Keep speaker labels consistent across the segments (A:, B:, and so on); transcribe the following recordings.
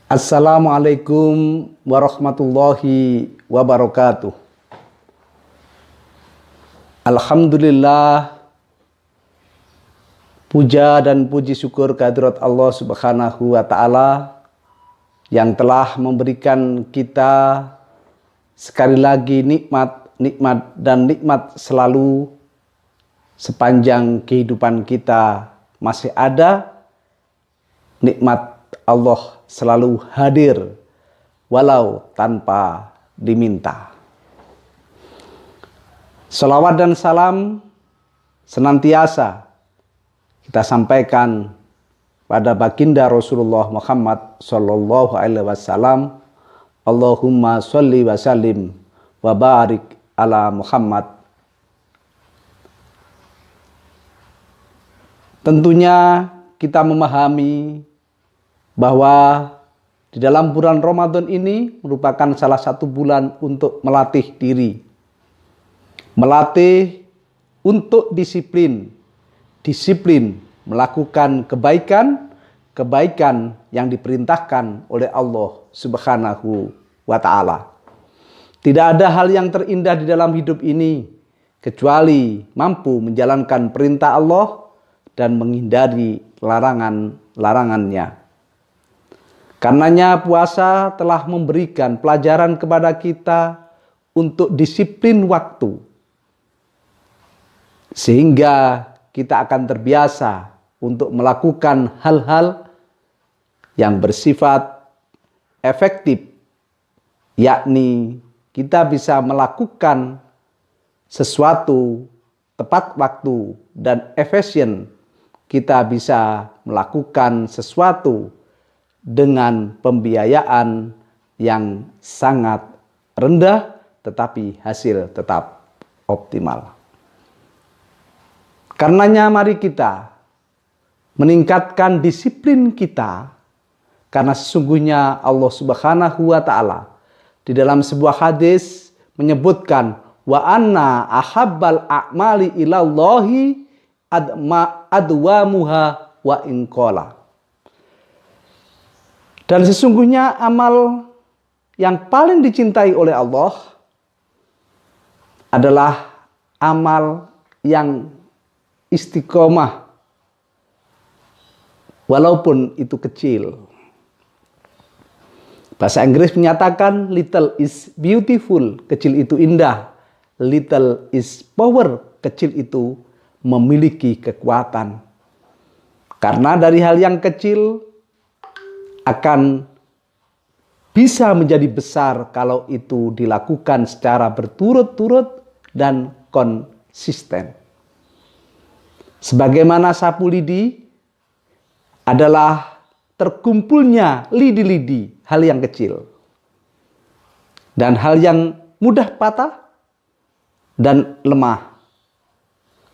A: Assalamualaikum warahmatullahi wabarakatuh. Alhamdulillah, puja dan puji syukur kehadirat Allah Subhanahu wa Ta'ala yang telah memberikan kita sekali lagi nikmat selalu sepanjang kehidupan kita masih ada. Nikmat Allah selalu hadir walau tanpa diminta. Salawat dan salam senantiasa kita sampaikan pada baginda Rasulullah Muhammad sallallahu alaihi wasallam. Allahumma sholli wa sallim wa barik ala Muhammad. Tentunya kita memahami bahwa di dalam bulan Ramadan ini merupakan salah satu bulan untuk melatih diri. Melatih untuk disiplin melakukan kebaikan yang diperintahkan oleh Allah Subhanahu wa Ta'ala. Tidak ada hal yang terindah di dalam hidup ini kecuali mampu menjalankan perintah Allah dan menghindari larangannya. Karenanya puasa telah memberikan pelajaran kepada kita untuk disiplin waktu, sehingga kita akan terbiasa untuk melakukan hal-hal yang bersifat efektif, yakni kita bisa melakukan sesuatu tepat waktu dan efisien. Kita bisa melakukan sesuatu dengan pembiayaan yang sangat rendah, tetapi hasil tetap optimal. Karenanya mari kita meningkatkan disiplin kita, karena sesungguhnya Allah Subhanahu wa Ta'ala di dalam sebuah hadis menyebutkan wa anna ahabbal a'mali ilallahi adwamuha wa inqala. Dan sesungguhnya amal yang paling dicintai oleh Allah adalah amal yang istiqomah, walaupun itu kecil. Bahasa Inggris menyatakan little is beautiful, kecil itu indah. Little is power, kecil itu memiliki kekuatan. Karena dari hal yang kecil akan bisa menjadi besar kalau itu dilakukan secara berturut-turut dan konsisten. Sebagaimana sapu lidi adalah terkumpulnya lidi-lidi hal yang kecil dan hal yang mudah patah dan lemah.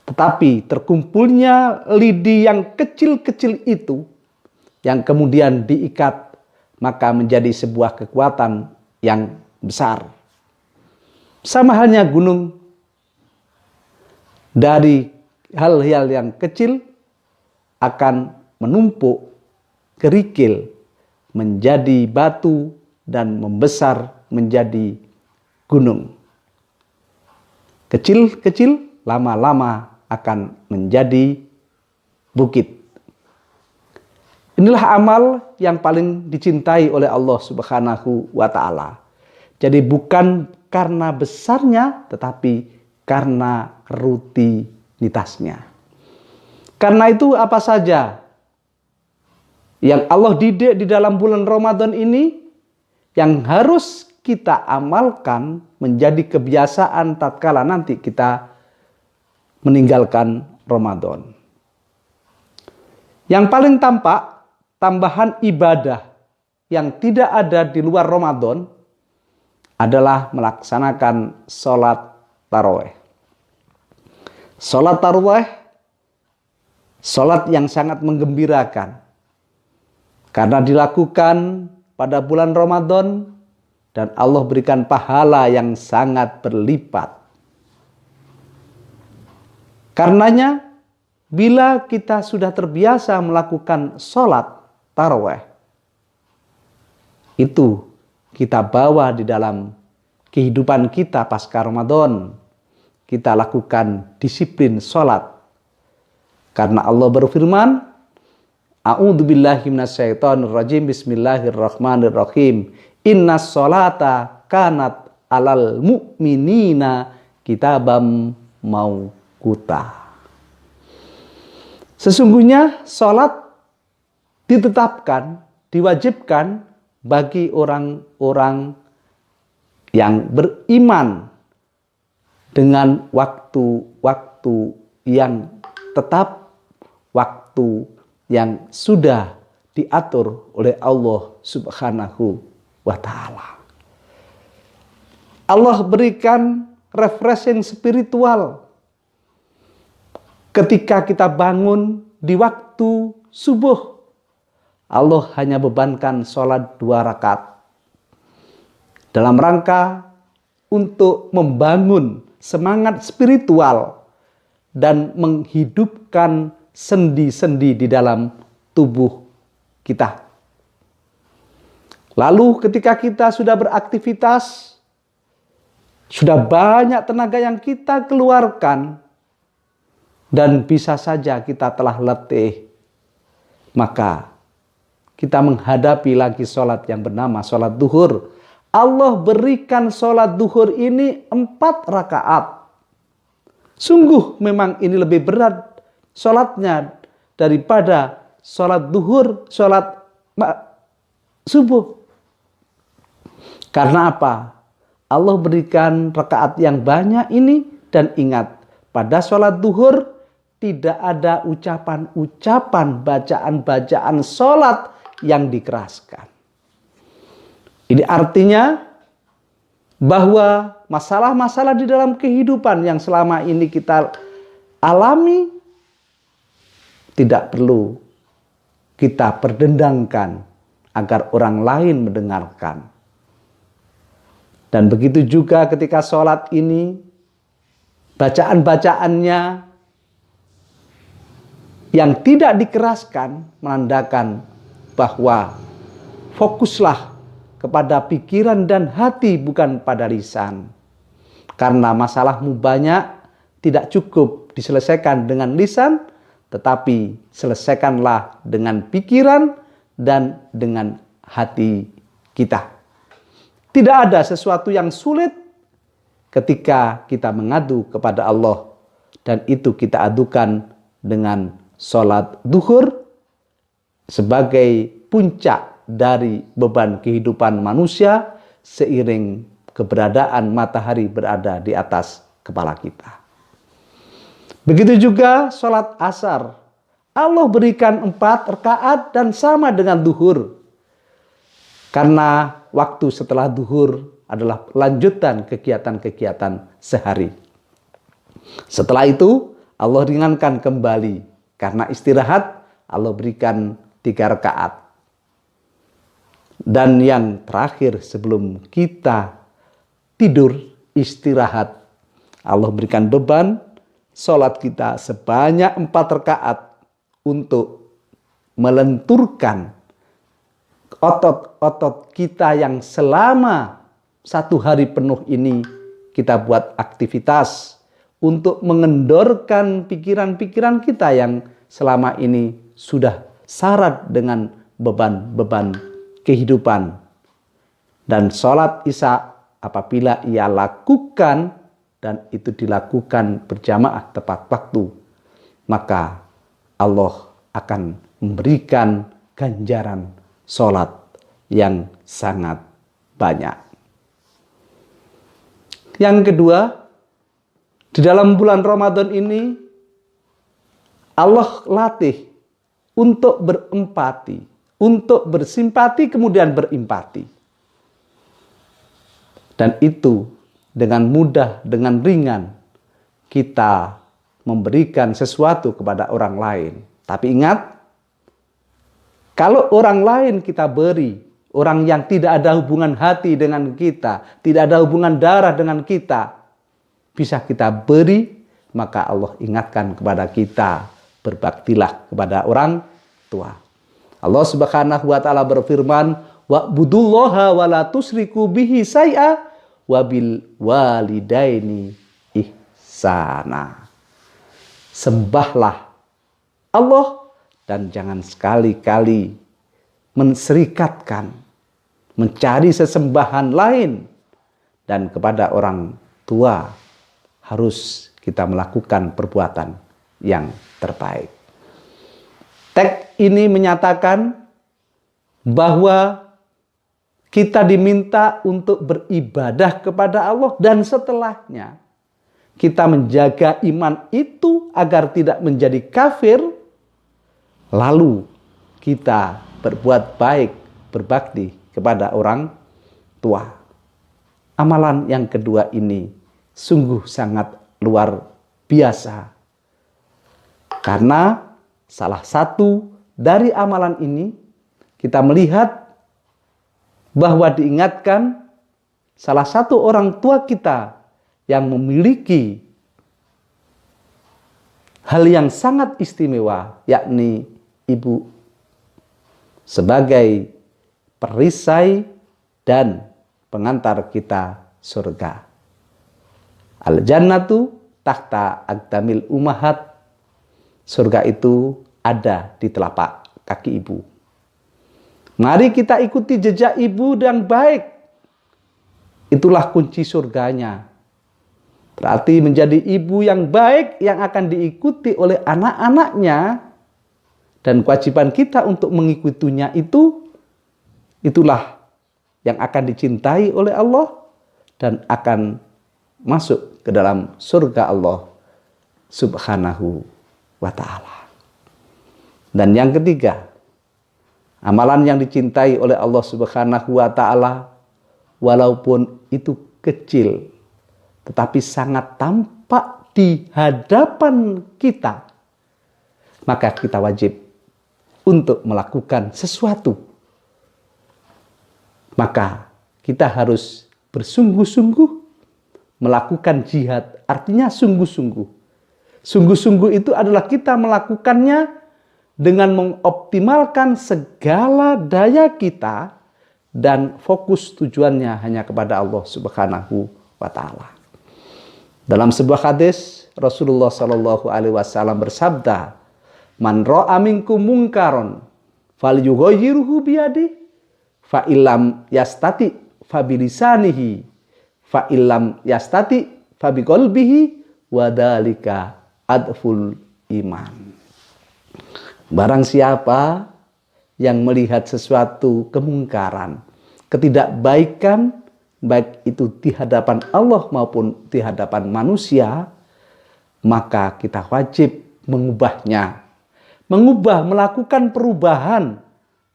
A: Tetapi terkumpulnya lidi yang kecil-kecil itu yang kemudian diikat, maka menjadi sebuah kekuatan yang besar. Sama halnya gunung, dari hal-hal yang kecil akan menumpuk kerikil menjadi batu dan membesar menjadi gunung. Kecil-kecil lama-lama akan menjadi bukit. Inilah amal yang paling dicintai oleh Allah Subhanahu wa Ta'ala. Jadi bukan karena besarnya, tetapi karena rutinitasnya. Karena itu apa saja yang Allah didik di dalam bulan Ramadan ini yang harus kita amalkan menjadi kebiasaan tatkala nanti kita meninggalkan Ramadan. Yang paling tampak tambahan ibadah yang tidak ada di luar Ramadan adalah melaksanakan sholat tarawih. Sholat tarawih, sholat yang sangat menggembirakan. Karena dilakukan pada bulan Ramadan dan Allah berikan pahala yang sangat berlipat. Karenanya, bila kita sudah terbiasa melakukan sholat tarawih, itu kita bawa di dalam kehidupan kita pasca Ramadan. Kita lakukan disiplin sholat. Karena Allah berfirman, A'udzubillahi minasyaitonirrajim, bismillahirrahmanirrahim. Innas sholata kanat alal mu'minina kitabam mauquta. Sesungguhnya sholat ditetapkan, diwajibkan bagi orang-orang yang beriman dengan waktu-waktu yang tetap, waktu yang sudah diatur oleh Allah Subhanahu wa Ta'ala. Allah berikan refreshing spiritual ketika kita bangun di waktu subuh. Allah hanya bebankan sholat 2 rakaat dalam rangka untuk membangun semangat spiritual dan menghidupkan sendi-sendi di dalam tubuh kita. Lalu ketika kita sudah beraktivitas, sudah banyak tenaga yang kita keluarkan, dan bisa saja kita telah letih, maka kita menghadapi lagi sholat yang bernama sholat duhur. Allah berikan sholat duhur ini 4 rakaat. Sungguh memang ini lebih berat sholatnya daripada sholat duhur, sholat subuh. Karena apa? Allah berikan rakaat yang banyak ini, dan ingat, pada sholat duhur tidak ada ucapan-ucapan, bacaan-bacaan sholat yang dikeraskan. Ini artinya bahwa masalah-masalah di dalam kehidupan yang selama ini kita alami tidak perlu kita perdendangkan agar orang lain mendengarkan. Dan begitu juga ketika sholat ini, bacaan-bacaannya yang tidak dikeraskan menandakan bahwa fokuslah kepada pikiran dan hati, bukan pada lisan. Karena masalahmu banyak, tidak cukup diselesaikan dengan lisan, tetapi selesaikanlah dengan pikiran dan dengan hati kita. Tidak ada sesuatu yang sulit ketika kita mengadu kepada Allah, dan itu kita adukan dengan sholat duhur sebagai puncak dari beban kehidupan manusia seiring keberadaan matahari berada di atas kepala kita. Begitu juga sholat asar. Allah berikan 4 rakaat dan sama dengan duhur. Karena waktu setelah duhur adalah lanjutan kegiatan-kegiatan sehari. Setelah itu Allah ringankan kembali. Karena istirahat, Allah berikan 3 rakaat. Dan yang terakhir sebelum kita tidur istirahat, Allah berikan beban sholat kita sebanyak 4 rakaat untuk melenturkan otot-otot kita yang selama 1 hari penuh ini kita buat aktivitas untuk mengendorkan pikiran-pikiran kita yang selama ini sudah syarat dengan beban-beban kehidupan. Dan sholat isya apabila ia lakukan, dan itu dilakukan berjamaah tepat waktu, maka Allah akan memberikan ganjaran sholat yang sangat banyak. Yang kedua, di dalam bulan Ramadan ini Allah latih untuk berempati, untuk bersimpati kemudian berempati. Dan itu dengan mudah, dengan ringan kita memberikan sesuatu kepada orang lain. Tapi ingat, kalau orang lain kita beri, orang yang tidak ada hubungan hati dengan kita, tidak ada hubungan darah dengan kita, bisa kita beri, maka Allah ingatkan kepada kita, berbaktilah kepada orang tua. Allah Subhanahu wa Ta'ala berfirman, wa'budullaha wa la tusyriku bihi syai'a wa bil walidaini ihsana. Sembahlah Allah dan jangan sekali-kali menserikatkan, mencari sesembahan lain, dan kepada orang tua harus kita melakukan perbuatan yang terbaik. Teks ini menyatakan bahwa kita diminta untuk beribadah kepada Allah dan setelahnya kita menjaga iman itu agar tidak menjadi kafir, lalu kita berbuat baik, berbakti kepada orang tua. Amalan yang kedua ini sungguh sangat luar biasa. Karena salah satu dari amalan ini kita melihat bahwa diingatkan salah satu orang tua kita yang memiliki hal yang sangat istimewa, yakni ibu, sebagai perisai dan pengantar kita surga. Al-jannatu tahta aqdamil ummahat. Surga itu ada di telapak kaki ibu. Mari kita ikuti jejak ibu yang baik. Itulah kunci surganya. Berarti menjadi ibu yang baik yang akan diikuti oleh anak-anaknya, dan kewajiban kita untuk mengikutinya itulah yang akan dicintai oleh Allah dan akan masuk ke dalam surga Allah Subhanahu wa ta'ala. Dan yang ketiga, amalan yang dicintai oleh Allah Subhanahu wa ta'ala, walaupun itu kecil, tetapi sangat tampak di hadapan kita, maka kita wajib untuk melakukan sesuatu. Maka kita harus bersungguh-sungguh melakukan jihad, artinya sungguh-sungguh. Sungguh-sungguh itu adalah kita melakukannya dengan mengoptimalkan segala daya kita dan fokus tujuannya hanya kepada Allah Subhanahu wa ta'ala. Dalam sebuah hadis Rasulullah Shallallahu alaihi wasallam bersabda, "Man ra'a minkum munkaron falyughayyirhu biyadihi, fa illam yastati fa bilisanihi, fa illam yastati fa biqalbihi, wa dzalika adful iman." Barang siapa yang melihat sesuatu kemungkaran, ketidakbaikan, baik itu di hadapan Allah maupun di hadapan manusia, maka kita wajib mengubahnya. Melakukan perubahan.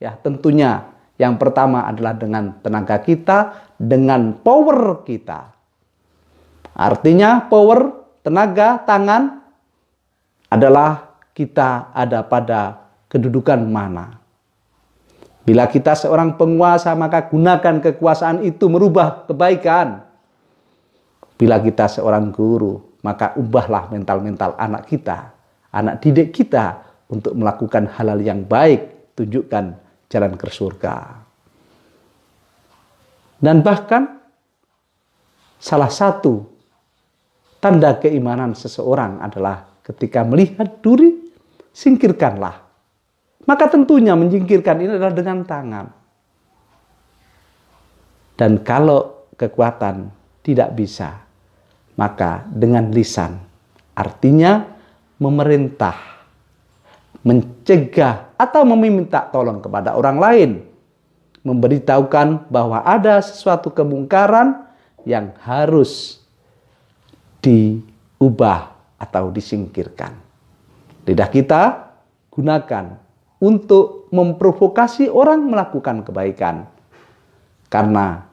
A: Ya, tentunya yang pertama adalah dengan tenaga kita, dengan power kita. Artinya power, tenaga, tangan adalah kita ada pada kedudukan mana. Bila kita seorang penguasa, maka gunakan kekuasaan itu merubah kebaikan. Bila kita seorang guru, maka ubahlah mental-mental anak kita, anak didik kita untuk melakukan hal-hal yang baik, tunjukkan jalan ke surga. Dan bahkan salah satu tanda keimanan seseorang adalah ketika melihat duri, singkirkanlah. Maka tentunya menyingkirkan ini adalah dengan tangan. Dan kalau kekuatan tidak bisa, maka dengan lisan. Artinya memerintah, mencegah atau meminta tolong kepada orang lain. Memberitahukan bahwa ada sesuatu kemungkaran yang harus diubah atau disingkirkan. Lidah kita gunakan untuk memprovokasi orang melakukan kebaikan. Karena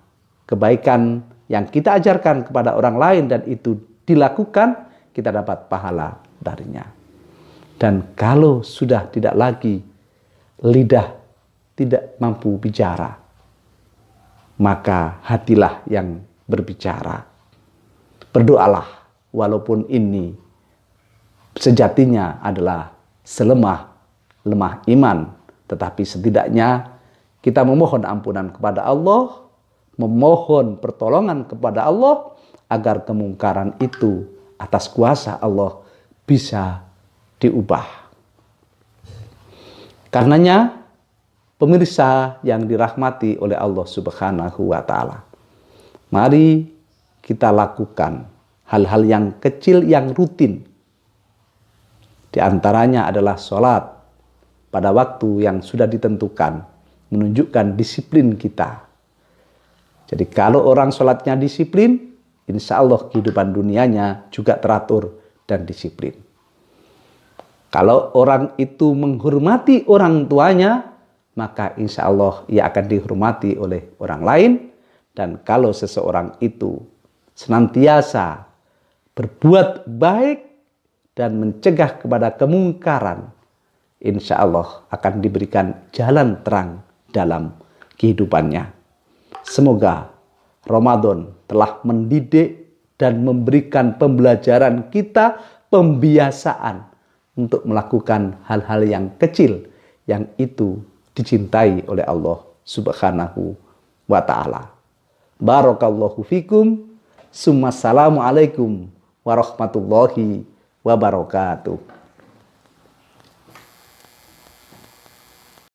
A: kebaikan yang kita ajarkan kepada orang lain dan itu dilakukan, kita dapat pahala darinya. Dan kalau sudah tidak lagi lidah tidak mampu bicara, maka hatilah yang berbicara. Berdoalah walaupun ini sejatinya lemah iman, tetapi setidaknya Kita memohon ampunan kepada Allah, memohon pertolongan kepada Allah agar kemungkaran itu atas kuasa Allah bisa diubah. Karenanya, pemirsa yang dirahmati oleh Allah Subhanahu wa Ta'ala, mari kita lakukan hal-hal yang kecil yang rutin. Di antaranya adalah sholat pada waktu yang sudah ditentukan, menunjukkan disiplin kita. Jadi kalau orang sholatnya disiplin, insya Allah kehidupan dunianya juga teratur dan disiplin. Kalau orang itu menghormati orang tuanya, maka insya Allah ia akan dihormati oleh orang lain. Dan kalau seseorang itu senantiasa berbuat baik dan mencegah kepada kemungkaran, insya Allah akan diberikan jalan terang dalam kehidupannya. Semoga Ramadan telah mendidik dan memberikan pembelajaran kita, pembiasaan untuk melakukan hal-hal yang kecil yang itu dicintai oleh Allah Subhanahu wa Ta'ala. Barakallahu fikum. Assalamualaikum warahmatullahi wabarakatuh.